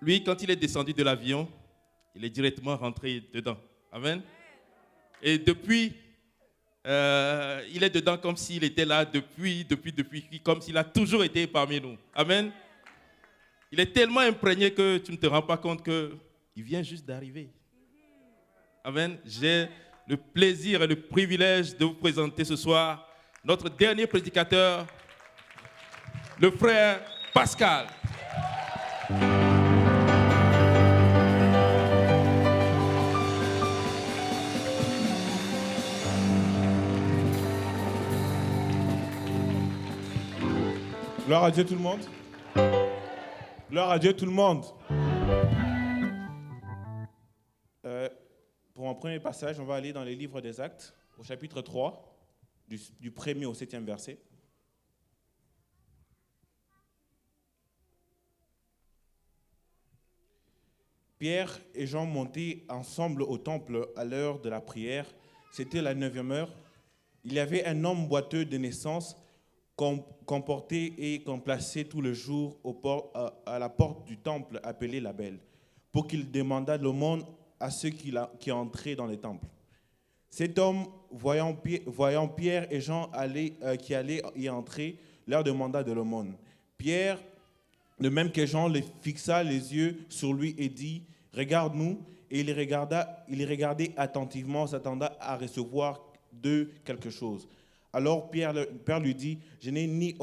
lui, quand il est descendu de l'avion, il est directement rentré dedans. Amen. Et depuis, il est dedans comme s'il était là depuis, comme s'il a toujours été parmi nous. Amen. Il est tellement imprégné que tu ne te rends pas compte qu'il vient juste d'arriver. Amen. J'ai le plaisir et le privilège de vous présenter ce soir notre dernier prédicateur, le frère Pascal. Gloire à Dieu tout le monde. Gloire à Dieu tout le monde. Pour mon premier passage, on va aller dans les livres des Actes, au chapitre 3, du 1er au 7e verset. Pierre et Jean montaient ensemble au temple à l'heure de la prière. C'était la 9e heure. Il y avait un homme boiteux de naissance qu'on portait et qu'on plaçait tout le jour à la porte du temple appelée la Belle, pour qu'il demandât l'aumône à ceux qui entraient dans le temple. Cet homme, voyant Pierre et Jean qui allaient y entrer, leur demanda de l'aumône. Pierre, de même que Jean, les fixa les yeux sur lui et dit « Regarde-nous ». Et il les regardait attentivement, s'attendant à recevoir d'eux quelque chose. Alors Pierre lui dit, je n'ai ni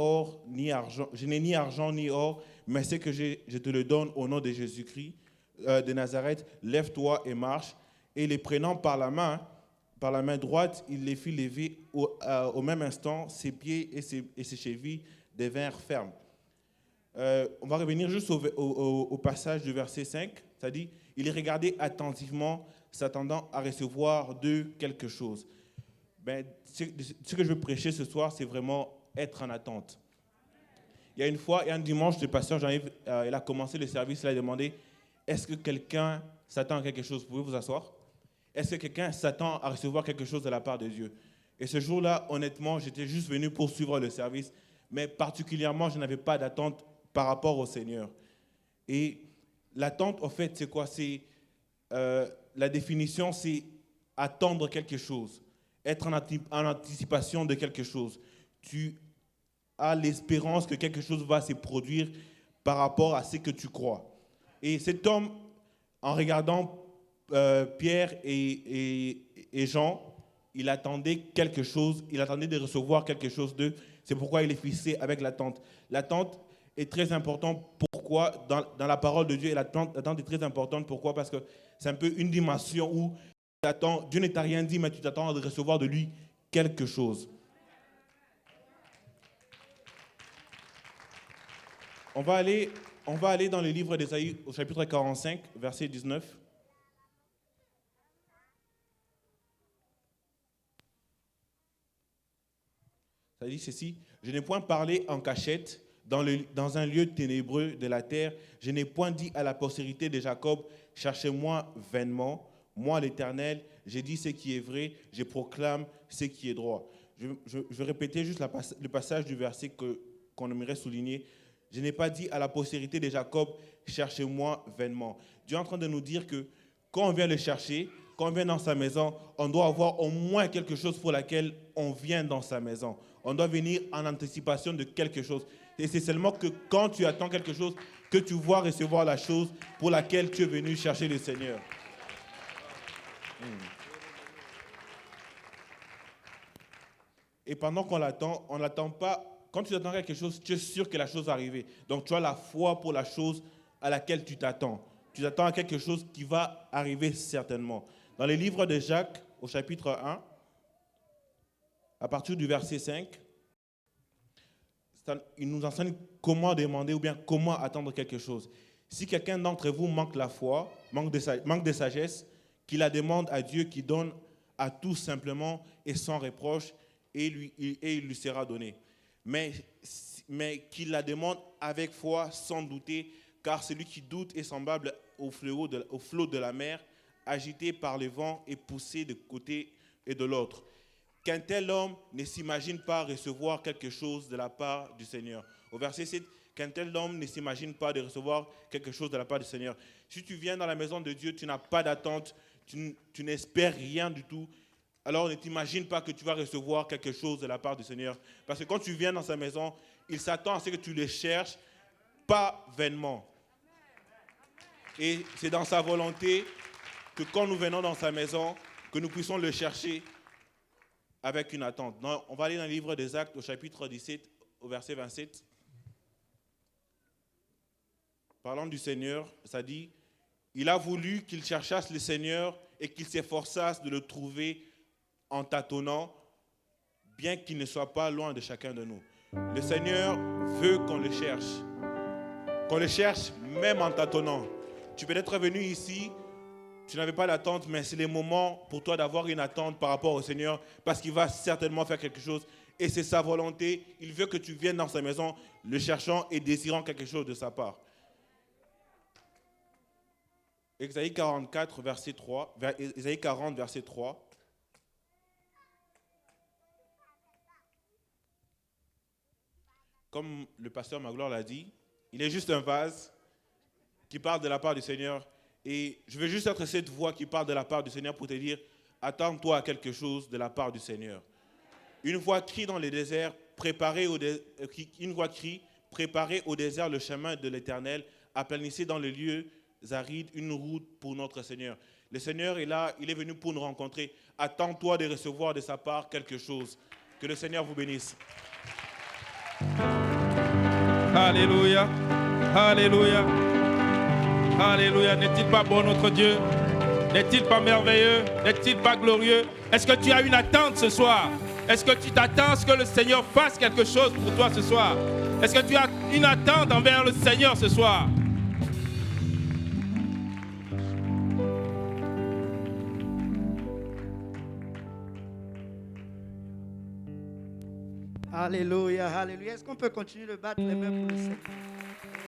argent ni or, mais ce que je te le donne au nom de Jésus-Christ de Nazareth, lève-toi et marche. Et les prenant par la main droite, il les fit lever au même instant, ses pieds et ses chevilles devinrent fermes. On va revenir juste au passage du verset 5, ça dit, il les regardait attentivement, s'attendant à recevoir d'eux quelque chose. Ce que je veux prêcher ce soir, c'est vraiment être en attente. Il y a une fois, un dimanche, le pasteur Jean-Yves, il a commencé le service, il a demandé, est-ce que quelqu'un s'attend à quelque chose? Vous pouvez vous asseoir? Est-ce que quelqu'un s'attend à recevoir quelque chose de la part de Dieu? Et ce jour-là, honnêtement, j'étais juste venu pour suivre le service, mais particulièrement, je n'avais pas d'attente par rapport au Seigneur. Et l'attente, en fait, c'est quoi? La définition, c'est attendre quelque chose. Être en anticipation de quelque chose. Tu as l'espérance que quelque chose va se produire par rapport à ce que tu crois. Et cet homme, en regardant Pierre et Jean, il attendait quelque chose, il attendait de recevoir quelque chose d'eux. C'est pourquoi il est fixé avec l'attente. L'attente est très importante. Pourquoi? Dans la parole de Dieu, l'attente est très importante. Pourquoi? Parce que c'est un peu une dimension où Dieu ne t'a rien dit, mais tu t'attends à recevoir de lui quelque chose. On va aller dans le livre d'Ésaïe au chapitre 45, verset 19. Ça dit ceci, « Je n'ai point parlé en cachette dans un lieu ténébreux de la terre. Je n'ai point dit à la postérité de Jacob, cherchez-moi vainement. Moi, l'Éternel, j'ai dit ce qui est vrai, je proclame ce qui est droit. » Je vais répéter juste le passage du verset qu'on aimerait souligner. « Je n'ai pas dit à la postérité de Jacob, cherchez-moi vainement. » Dieu est en train de nous dire que quand on vient le chercher, quand on vient dans sa maison, on doit avoir au moins quelque chose pour laquelle on vient dans sa maison. On doit venir en anticipation de quelque chose. Et c'est seulement que quand tu attends quelque chose, que tu vois recevoir la chose pour laquelle tu es venu chercher le Seigneur. Et pendant qu'on l'attend, on n'attend pas. Quand tu attends quelque chose, tu es sûr que la chose va arriver. Donc tu as la foi pour la chose à laquelle tu t'attends. Tu t'attends à quelque chose qui va arriver certainement. Dans les livres de Jacques, au chapitre 1, à partir du verset 5, il nous enseigne comment demander ou bien comment attendre quelque chose. Si quelqu'un d'entre vous manque la foi, manque de sagesse, qu'il la demande à Dieu qui donne à tous simplement et sans reproche, et il lui sera donné. Mais qu'il la demande avec foi, sans douter, car celui qui doute est semblable au flot de la mer, agité par le vent et poussé de côté et de l'autre. Qu'un tel homme ne s'imagine pas recevoir quelque chose de la part du Seigneur. Au verset 7, qu'un tel homme ne s'imagine pas de recevoir quelque chose de la part du Seigneur. Si tu viens dans la maison de Dieu, tu n'as pas d'attente, tu n'espères rien du tout, alors ne t'imagine pas que tu vas recevoir quelque chose de la part du Seigneur. Parce que quand tu viens dans sa maison, il s'attend à ce que tu le cherches, pas vainement. Et c'est dans sa volonté que quand nous venons dans sa maison, que nous puissions le chercher avec une attente. On va aller dans le livre des Actes au chapitre 17, au verset 27. Parlant du Seigneur, ça dit, il a voulu qu'ils cherchassent le Seigneur et qu'ils s'efforçassent de le trouver en tâtonnant, bien qu'il ne soit pas loin de chacun de nous. Le Seigneur veut qu'on le cherche même en tâtonnant. Tu peux être venu ici, tu n'avais pas d'attente, mais c'est le moment pour toi d'avoir une attente par rapport au Seigneur, parce qu'il va certainement faire quelque chose, et c'est sa volonté. Il veut que tu viennes dans sa maison, le cherchant et désirant quelque chose de sa part. Ésaïe 44, verset 3, Ésaïe 40, verset 3. Comme le pasteur Magloire l'a dit, il est juste un vase qui parle de la part du Seigneur. Et je veux juste être cette voix qui parle de la part du Seigneur pour te dire, attends-toi à quelque chose de la part du Seigneur. Une voix crie dans le désert, préparez au désert le chemin de l'Éternel, aplanissez dans les lieux arides une route pour notre Seigneur. Le Seigneur est là, il est venu pour nous rencontrer. Attends-toi de recevoir de sa part quelque chose. Que le Seigneur vous bénisse. Alléluia. Alléluia. Alléluia. N'est-il pas bon notre Dieu? N'est-il pas merveilleux? N'est-il pas glorieux? Est-ce que tu as une attente ce soir? Est-ce que tu t'attends à ce que le Seigneur fasse quelque chose pour toi ce soir? Est-ce que tu as une attente envers le Seigneur ce soir? Alléluia, alléluia. Est-ce qu'on peut continuer de battre les mains pour le Seigneur?